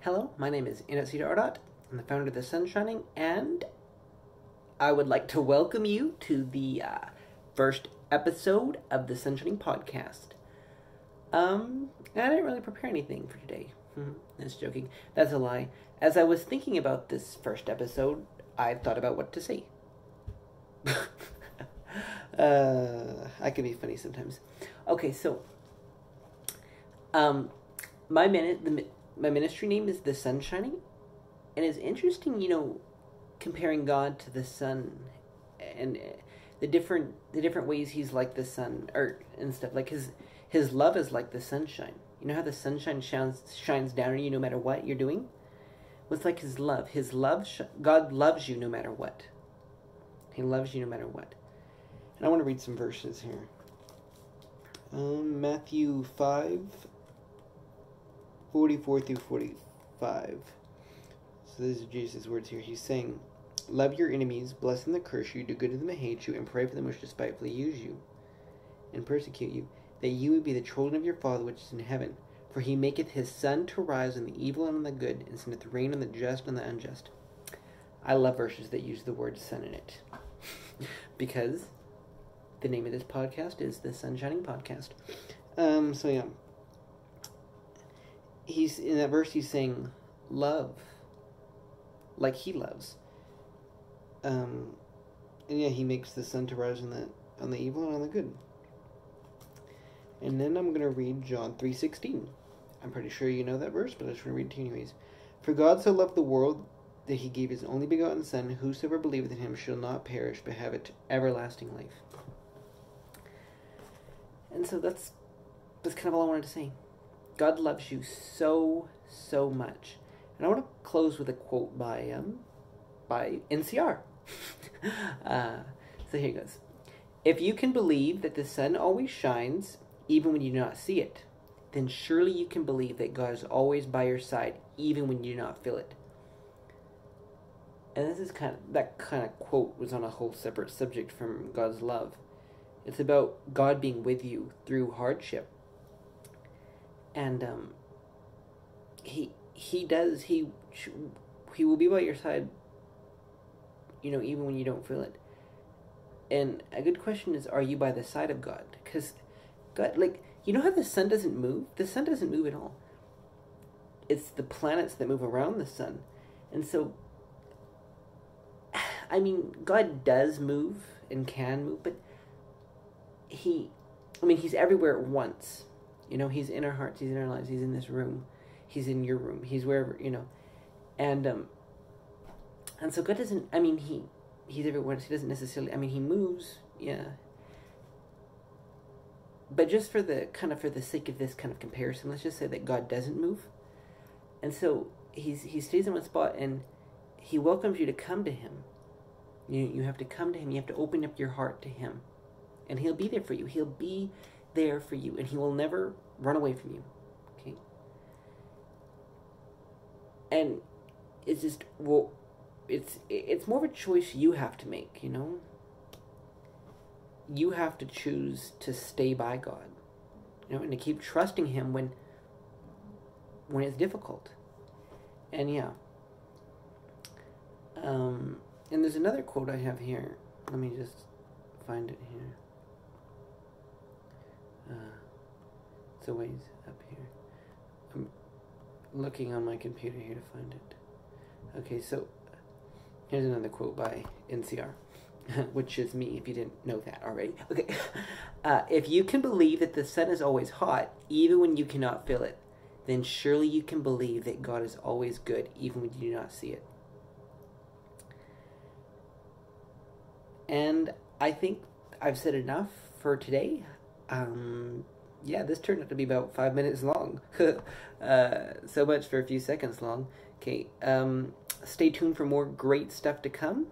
Hello, my name is N.C.R. I'm the founder of the SunShining, and I would like to welcome you to the first episode of the SunShining podcast. I didn't really prepare anything for today. Just joking. That's a lie. As I was thinking about this first episode, I thought about what to say. I can be funny sometimes. Okay, so my ministry name is the SunShining, and it's interesting, comparing God to the sun and the different ways he's like the sun and stuff. Like his love is like the sunshine. You know how the sunshine shines down on you no matter what you're doing? Well, it's like his love. God loves you no matter what. He loves you no matter what. And I want to read some verses here. Matthew 5:44 through 45. So these are Jesus' words here. He's saying, "Love your enemies, bless them that curse you, do good to them that hate you, and pray for them which despitefully use you and persecute you, that you would be the children of your Father which is in heaven. For he maketh his sun to rise on the evil and on the good, and sendeth rain on the just and the unjust." I love verses that use the word sun in it. Because the name of this podcast is the SunShining Podcast. So yeah. He's in that verse he's saying love like he loves. And yeah, he makes the sun to rise on the evil and on the good. And then I'm going to read John 3:16. I'm pretty sure you know that verse, but I just want to read it to you anyways. "For God so loved the world that he gave his only begotten Son, whosoever believeth in him shall not perish, but have everlasting life." And so that's kind of all I wanted to say. God loves you so, so much. And I want to close with a quote by N.C.R. So here it goes. "If you can believe that the sun always shines, even when you do not see it, then surely you can believe that God is always by your side, even when you do not feel it." And this is that kind of quote was on a whole separate subject from God's love. It's about God being with you through hardship. And he will be by your side, even when you don't feel it. And a good question is, are you by the side of God? Because God, how the sun doesn't move? The sun doesn't move at all. It's the planets that move around the sun. And so, God does move and can move, but he's everywhere at once. He's in our hearts, he's in our lives, he's in this room, he's in your room, he's wherever, and so God doesn't, he's everywhere, he doesn't necessarily, he moves, yeah, but just for the sake of this kind of comparison, let's just say that God doesn't move, and so he stays in one spot, and he welcomes you to come to him. You have to come to him, you have to open up your heart to him, and he'll be there for you, he'll be there for you, and he will never run away from you. Okay? And it's just, it's more of a choice you have to make, You have to choose to stay by God, and to keep trusting him when it's difficult. And yeah. And there's another quote I have here. Let me just find it here. It's a ways up here. I'm looking on my computer here to find it. Okay, so here's another quote by N.C.R., which is me, if you didn't know that already. Okay. "If you can believe that the sun is always hot, even when you cannot feel it, then surely you can believe that God is always good, even when you do not see it." And I think I've said enough for today. Yeah, this turned out to be about 5 minutes long. So much for a few seconds long. Okay, stay tuned for more great stuff to come.